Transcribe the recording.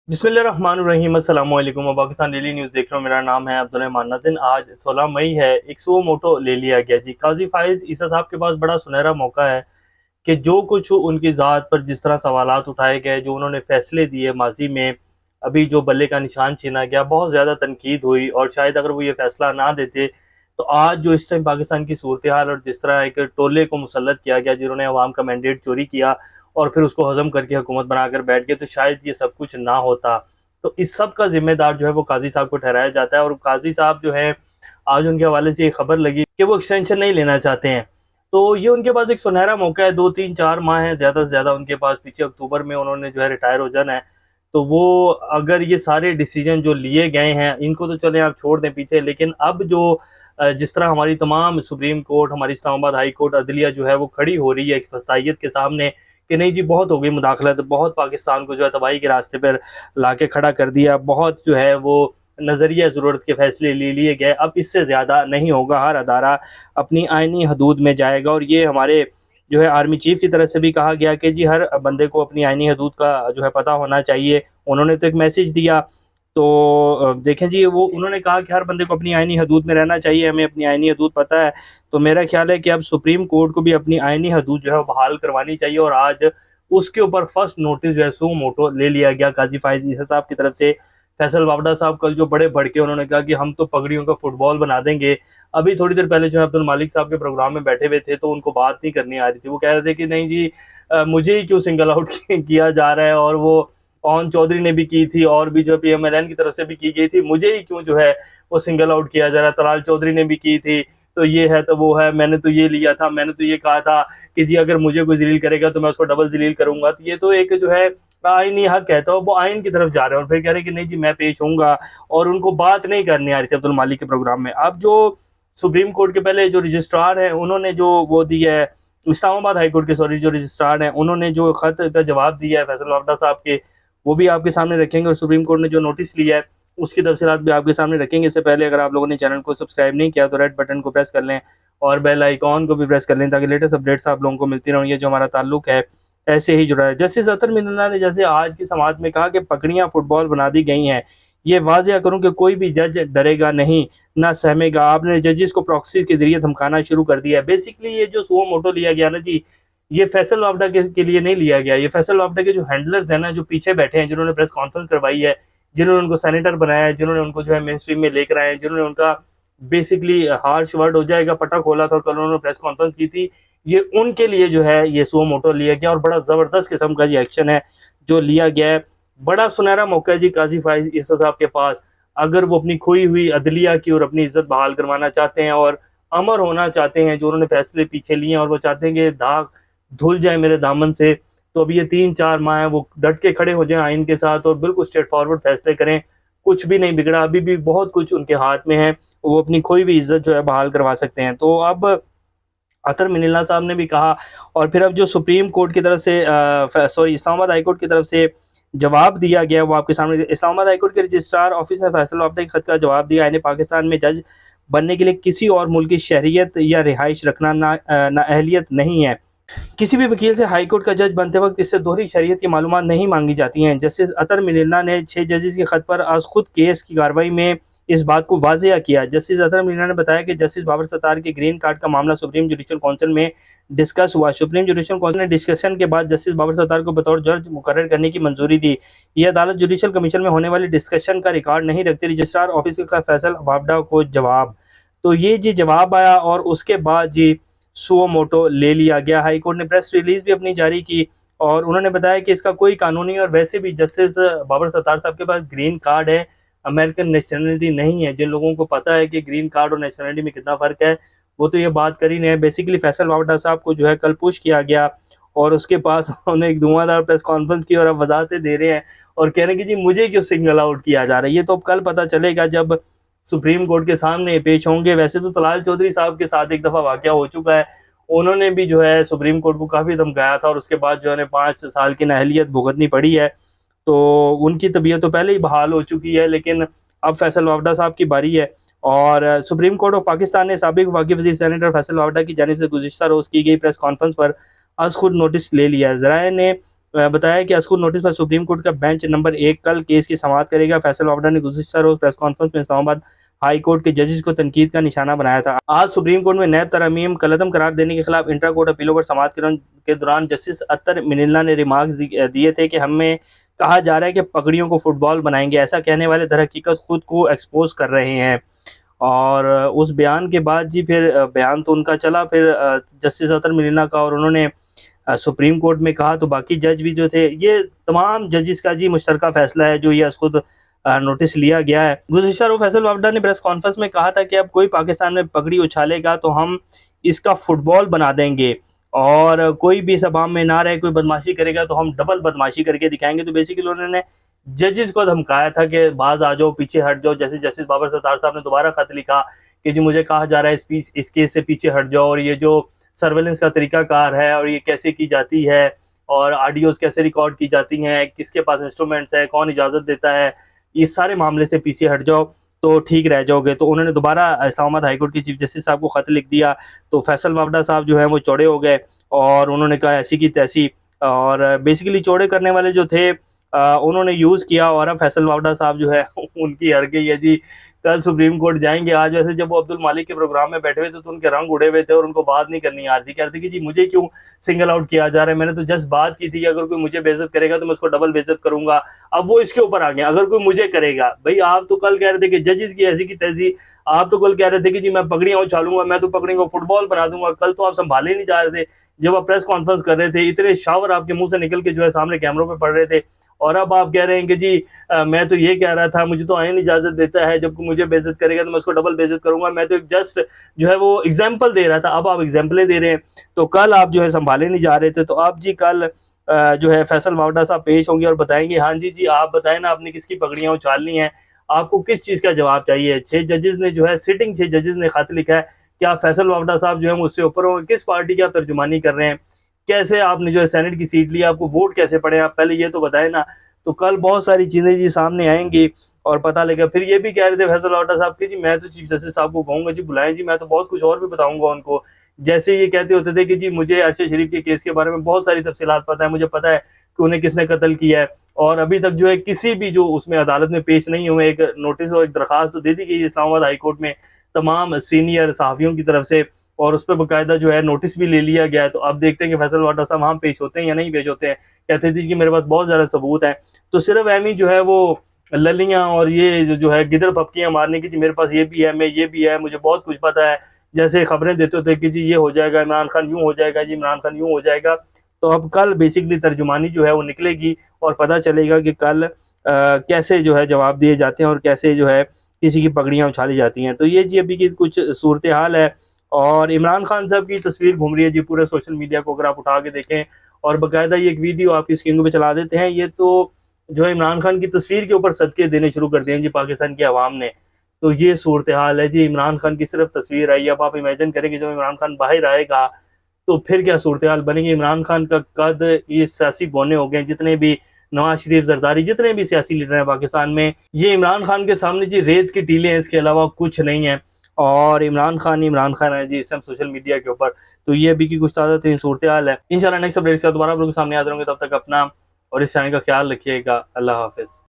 बिस्मिल्लाहिर्रहमानिर्रहीम अस्सलाम वालेकुम। पाकिस्तान डेली न्यूज़ देख रहे हो। मेरा नाम है अब्दुल रहमान नाज़िन। आज 16 मई है। एक सुओ मोटो ले लिया गया जी। काजी फाइज ईसा साहब के पास बड़ा सुनहरा मौका है कि जो कुछ उनकी ज़ात पर जिस तरह सवालात उठाए गए, जो उन्होंने फैसले दिए माजी में, अभी जो बल्ले का निशान छीना गया, बहुत ज़्यादा तनकीद हुई और शायद अगर वो ये फैसला ना देते तो आज जो इस टाइम पाकिस्तान की सूरत हाल और जिस तरह एक टोले को मुसल्लत किया गया जिन्होंने अवाम का मैंडेट चोरी किया और फिर उसको हजम करके हुकूमत बनाकर बैठ गए, तो शायद ये सब कुछ ना होता। तो इस सब का जिम्मेदार जो है वो काजी साहब को ठहराया जाता है। और काजी साहब जो है, आज उनके हवाले से ये खबर लगी कि वो एक्सटेंशन नहीं लेना चाहते हैं। तो ये उनके पास एक सुनहरा मौका है। 2 3 4 माह है ज़्यादा से ज़्यादा उनके पास। पीछे अक्टूबर में उन्होंने जो है रिटायर हो जाना है। तो वो अगर ये सारे डिसीजन जो लिए गए हैं इनको तो चले आप छोड़ दें पीछे, लेकिन अब जो जिस तरह हमारी तमाम सुप्रीम कोर्ट, हमारी इस्लामाबाद हाई कोर्ट अदलिया जो है वो खड़ी हो रही है एक फस्तायत के सामने कि नहीं जी बहुत हो गई मुदाखलत, बहुत पाकिस्तान को जो है तबाही के रास्ते पर ला के खड़ा कर दिया, बहुत जो है वो नज़रिया ज़रूरत के फैसले ले लिए गए, अब इससे ज़्यादा नहीं होगा। हर अदारा अपनी आइनी हदूद में जाएगा। और ये हमारे जो है आर्मी चीफ की तरफ से भी कहा गया कि जी हर बंदे को अपनी आइनी हदूद का जो है पता होना चाहिए। उन्होंने तो एक मैसेज दिया। तो देखें जी, वो उन्होंने कहा कि हर बंदे को अपनी आइनी हदूद में रहना चाहिए, हमें अपनी आइनी हदूद पता है। तो मेरा ख्याल है कि अब सुप्रीम कोर्ट को भी अपनी आइनी हदूद जो है बहाल करवानी चाहिए। और आज उसके ऊपर फर्स्ट नोटिस जो है सो मोटो ले लिया गया काजी फाइज ईसा साहब की तरफ से। फैसल वावडा साहब कल जो बड़े भड़के, उन्होंने कहा कि हम तो पगड़ियों का फुटबॉल बना देंगे। अभी थोड़ी देर पहले जो है अब्दुल मालिक साहब के प्रोग्राम में बैठे हुए थे तो उनको बात नहीं करनी आ रही थी। वो कह रहे थे कि नहीं जी, मुझे ही क्यों सिंगल आउट किया जा रहा है। और वो पवन चौधरी ने भी की थी और भी जो पीएमएलएन की तरफ से भी की गई थी, मुझे ही क्यों जो है वो सिंगल आउट किया जा रहा है। तलाल चौधरी ने भी की थी, तो ये है तो वो है, मैंने तो ये लिया था, मैंने तो ये कहा था कि जी अगर मुझे कोई जलील करेगा तो मैं उसको डबल जलील करूंगा। तो ये तो एक जो है आईनी हक है, तो वो आइन की तरफ जा रहे हैं और फिर कह रहे हैं कि नहीं जी मैं पेश होऊंगा। और उनको बात नहीं करनी आ रही थी अब्दुल मालिक के प्रोग्राम में। अब जो सुप्रीम कोर्ट के पहले जो रजिस्ट्रार हैं उन्होंने जो वो दिया है, इस्लामाबाद हाई कोर्ट के सॉरी जो रजिस्ट्रार हैं उन्होंने जो खत का जवाब दिया है फैसल वावडा साहब के, वो भी आपके सामने रखेंगे। और सुप्रीम कोर्ट ने जो नोटिस लिया है उसकी तफसीलात भी आपके सामने रखेंगे। इससे पहले अगर आप लोगों ने चैनल को सब्सक्राइब नहीं किया तो रेड बटन को प्रेस कर लें और बेल आइकॉन को भी प्रेस कर लें ताकि लेटेस्ट अपडेट्स आप लोगों को मिलती रहें। ये जो हमारा ताल्लुक है ऐसे ही जुड़ा है। जस्टिस अतर मिन्ना ने जैसे आज की समाज में कहा कि पकड़ियाँ फुटबॉल बना दी गई हैं, ये वाजिया करूं कि कोई भी जज डरेगा नहीं, ना सहमेगा। आपने जजेस को प्रॉक्सी के जरिए धमकाना शुरू कर दिया है। बेसिकली ये जो सुओ मोटो लिया गया ना जी, ये फैसल वावडा के लिए नहीं लिया गया। ये फैसल वावडा के जो हैंडलर्स हैं ना, जो पीछे बैठे हैं, जिन्होंने प्रेस कॉन्फ्रेंस करवाई है, जिन्होंने उनको सेनेटर बनाया है, जिन्होंने उनको जो है मेन स्ट्रीम में लेकर आए हैं, जिन्होंने उनका बेसिकली हार्श वर्ड हो जाएगा पटा खोला था और कल उन्होंने प्रेस कॉन्फ्रेंस की थी, ये उनके लिए जो है ये सुओ मोटो लिया गया। और बड़ा ज़बरदस्त किस्म का जी एक्शन है जो लिया गया है। बड़ा सुनहरा मौका है जी काजी फाइज ईसा साहब के पास। अगर वो अपनी खोई हुई अदलिया की और अपनी इज्जत बहाल करवाना चाहते हैं और अमर होना चाहते हैं, जो उन्होंने फैसले पीछे लिए हैं और वो चाहते हैं कि दाग धुल जाए मेरे दामन से, तो अभी ये 3 4 माह है वो डट के खड़े हो जाएं आइन के साथ और बिल्कुल स्ट्रेट फॉरवर्ड फैसले करें। कुछ भी नहीं बिगड़ा, अभी भी बहुत कुछ उनके हाथ में है। वो अपनी खोई हुई इज्जत जो है बहाल करवा सकते हैं। तो अब अतर मिनिल्ला साहब ने भी कहा। और फिर अब जो सुप्रीम कोर्ट की तरफ से सॉरी इस्लामाबाद हाई कोर्ट की तरफ से जवाब दिया गया वो आपके सामने। इस्लामाबाद हाई कोर्ट के रजिस्ट्रार ऑफिस ने फैसल वापडा के खत का जवाब दिया है। पाकिस्तान में जज बनने के लिए किसी और मुल्क की शहरियत या रिहाइश रखना ना अहलियत नहीं है। किसी भी वकील से हाई कोर्ट का जज बनते वक्त इससे दोहरी शरीयत की मालूमात नहीं मांगी जाती हैं। जस्टिस अतर मिनिल्ला ने 6 जजेस के खत पर आज खुद केस की कार्रवाई में इस बात को वाजिया किया। जस्टिस अतर मिनिल्ला ने बताया कि जस्टिस बाबर सत्तार के ग्रीन कार्ड का मामला सुप्रीम जुडिशल काउंसिल में डिस्कस हुआ। सुप्रीम जुडिशल काउंसिल ने डिस्कशन के बाद जस्टिस बाबर सत्तार को बतौर जज मुकर्रर करने की मंजूरी दी। यह अदालत जुडिशल कमीशन में होने वाली डिस्कशन का रिकॉर्ड नहीं रखती। रजिस्ट्रार ऑफिस का फैसल वावडा को जवाब। तो ये जी जवाब आया और उसके बाद जी सुओ मोटो ले लिया गया। हाई कोर्ट ने प्रेस रिलीज भी अपनी जारी की और उन्होंने बताया कि इसका कोई कानूनी और वैसे भी जस्टिस बाबर सत्तार साहब के पास ग्रीन कार्ड है, अमेरिकन नेशनलिटी नहीं है। जिन लोगों को पता है कि ग्रीन कार्ड और नेशनलिटी में कितना फ़र्क है वो तो ये बात कर ही नहीं है। बेसिकली फैसल वावडा साहब को जो है कल पुश किया गया और उसके बाद उन्होंने एक धुआंधार प्रेस कॉन्फ्रेंस की और अब वजाहतें दे रहे हैं और कह रहे हैं कि जी मुझे क्यों सिंगल आउट किया जा रहा है। ये तो अब कल पता चलेगा जब सुप्रीम कोर्ट के सामने पेश होंगे। वैसे तो तलाल चौधरी साहब के साथ एक दफ़ा वाक़या हो चुका है, उन्होंने भी जो है सुप्रीम कोर्ट को काफ़ी धमकाया था और उसके बाद जो है 5 साल की नाअहलियत भुगतनी पड़ी है। तो उनकी तबीयत तो पहले ही बहाल हो चुकी है, लेकिन अब फैसल वावडा साहब की बारी है। और सुप्रीम कोर्ट ऑफ पाकिस्तान ने साबिक वफाकी वज़ीर सेनेटर फैसल वावडा की जानिब से गुज़िश्ता रोज़ की गई प्रेस कॉन्फ्रेंस पर आज खुद नोटिस ले लिया है। ज़राए ने बताया कि अस्कुर नोटिस पर सुप्रीम कोर्ट का बेंच नंबर 1 कल केस की समाअत करेगा। फैसल वावड़ा ने गुज़िश्ता रोज़ प्रेस कॉन्फ्रेंस में इस्लामाबाद हाई कोर्ट के जजेस को तनकीद का निशाना बनाया था। आज सुप्रीम कोर्ट में नैब तरमीम कलअदम करार देने के खिलाफ इंट्रा कोर्ट अपीलों पर समाअत के दौरान जस्टिस अत्तर मिनिल्ला ने रिमार्क्स दिए थे कि हमें कहा जा रहा है कि पगड़ियों को फुटबॉल बनाएंगे। ऐसा कहने वाले दरहकीकत खुद को एक्सपोज कर रहे हैं। और उस बयान के बाद जी फिर बयान तो उनका चला फिर जस्टिस अत्तर मिनिल्ला का, और उन्होंने सुप्रीम कोर्ट में कहा तो बाकी जज भी जो थे, ये तमाम जजेस का जी मुश्तरका फैसला है जो ये खुद नोटिस लिया गया है। गुज़िश्ता रोज़ फैसल वावड़ा ने प्रेस कॉन्फ्रेंस में कहा था कि अब कोई पाकिस्तान में पगड़ी उछालेगा तो हम इसका फुटबॉल बना देंगे, और कोई भी सभा में ना रहे, कोई बदमाशी करेगा तो हम डबल बदमाशी करके दिखाएंगे। तो बेसिकली उन्होंने जजेस को धमकाया था कि बाज आ जाओ, पीछे हट जाओ। जैसे जस्टिस बाबर सत्तार साहब ने दोबारा खत लिखा कि जी मुझे कहा जा रहा है इस केस से पीछे हट जाओ, और ये जो सर्वेलेंस का तरीकाकार है और ये कैसे की जाती है और ऑडियोज कैसे रिकॉर्ड की जाती हैं, किसके पास इंस्ट्रूमेंट्स है, कौन इजाज़त देता है, इस सारे मामले से पीछे हट जाओ तो ठीक रह जाओगे। तो उन्होंने दोबारा इस्लामाबाद हाई कोर्ट के चीफ जस्टिस साहब को खत लिख दिया। तो फैसल वावड़ा साहब जो है वो चौड़े हो गए और उन्होंने कहा ऐसी की तैसी, और बेसिकली चौड़े करने वाले जो थे उन्होंने यूज़ किया। और अब फैसल वावड़ा साहब जो है उनकी हर गई है जी, कल सुप्रीम कोर्ट जाएंगे। आज वैसे जब वो अब्दुल मालिक के प्रोग्राम में बैठे हुए थे तो उनके रंग उड़े हुए थे और उनको बात नहीं करनी आ रही थी। कह रहे थे कि जी मुझे क्यों सिंगल आउट किया जा रहा है, मैंने तो जस्ट बात की थी कि अगर कोई मुझे बेइज्जत करेगा तो मैं उसको डबल बेइज्जत करूंगा। अब वो इसके ऊपर आ गए, अगर कोई मुझे करेगा। भाई आप तो कल कह रहे थे कि जजेस की ऐसी की तैसी, आप तो कल कह रहे थे कि जी मैं पगड़ियां उछालूंगा, मैं तो पगड़ियों को फुटबॉल बना दूंगा। कल तो आप संभाले नहीं जा रहे थे जब आप प्रेस कॉन्फ्रेंस कर रहे थे, इतने शावर आपके मुंह से निकल के जो है सामने कैमरों पे पड़ रहे थे। और अब आप कह रहे हैं कि जी मैं तो ये कह रहा था, मुझे तो आईन इजाजत देता है, जब मुझे बेइज्जत करेगा तो मैं उसको डबल बेइज्जत करूंगा। मैं तो एक जस्ट जो है वो एग्जाम्पल दे रहा था, अब आप एग्जाम्पलें दे रहे हैं। तो कल आप जो है संभाले नहीं जा रहे थे, तो आप जी कल जो है फैसल वावड़ा साहब पेश होंगे और बताएंगे हाँ जी आप बताएं ना आपने किसकी पगड़ियां उछालनी है, आपको किस चीज़ का जवाब चाहिए। 6 जजेस ने जो है सिटिंग 6 जजेस ने खत लिखा है कि आप फैसल वावड़ा साहब जो है मुझसे ऊपर होंगे, किस पार्टी की आप तर्जुमानी कर रहे हैं, कैसे आपने जो है सेनेट की सीट ली, आपको वोट कैसे पड़े, आप पहले ये तो बताएं ना। तो कल बहुत सारी चीज़ें जी सामने आएंगी और पता लगेगा। फिर ये भी कह रहे थे फैसल वावड़ा साहब कि जी मैं तो चीफ जस्टिस साहब को कहूँगा जी बुलाएं जी, मैं तो बहुत कुछ और भी बताऊंगा उनको। जैसे ये कहते होते थे कि जी मुझे अरशद शरीफ के केस के बारे में बहुत सारी तफसीलात पता है, मुझे पता है कि उन्हें किसने कत्ल किया है, और अभी तक जो है किसी भी जो उसमें अदालत में पेश नहीं हुए। एक नोटिस और एक दरखास्त तो दे दी गई इस्लामाबाद हाई कोर्ट में तमाम सीनियर सहाफ़ियों की तरफ से, और उस पर बाकायदा जो है नोटिस भी ले लिया गया है। तो अब देखते हैं कि फैसल वावड़ा साहब वहाँ पेश होते हैं या नहीं पेश होते हैं। कहते थे कि मेरे पास बहुत ज़्यादा सबूत हैं। तो सिर्फ एमी जो है वो ललियाँ और ये जो है गिदड़ पपकियाँ मारने की, जी मेरे पास ये भी है, मैं ये भी है, मुझे बहुत कुछ पता है, जैसे खबरें देते थे कि जी ये हो जाएगा, इमरान खान यूँ हो जाएगा, जी इमरान खान यूँ हो जाएगा। तो अब कल बेसिकली तर्जुमानी जो है वो निकलेगी और पता चलेगा कि कल कैसे जो है जवाब दिए जाते हैं और कैसे जो है किसी की पगड़ियाँ उछाली जाती हैं। तो ये जी अभी की कुछ सूरत हाल है। और इमरान खान साहब की तस्वीर घूम रही है जी पूरे सोशल मीडिया को, अगर आप उठा के देखें और बाकायदा ये एक वीडियो आपकी स्क्रीन पे चला देते हैं, ये तो जो है इमरान खान की तस्वीर के ऊपर सदके देने शुरू कर दिए हैं जी पाकिस्तान की आवाम ने। तो ये सूरत हाल है जी, इमरान खान की सिर्फ तस्वीर आई। अब आप इमेजिन करें कि जब इमरान खान बाहर आएगा तो फिर क्या सूरत हाल बनेगी। इमरान खान का कद ये सियासी बोने हो गए, जितने भी नवाज शरीफ, जरदारी, जितने भी सियासी लीडर हैं पाकिस्तान में, ये इमरान खान के सामने जी रेत की टीले हैं, इसके अलावा कुछ नहीं है। और इमरान खान है जी इस टाइम सोशल मीडिया के ऊपर। तो ये अभी की कुछ ताज़ा तरीन सूरत हाल है। इंशाल्लाह नेक्स्ट अपडेट के साथ दोबारा आप लोगों के सामने हाजिर होंगे। तब तक अपना और इस चैनल का ख्याल रखिएगा। अल्लाह हाफिज़।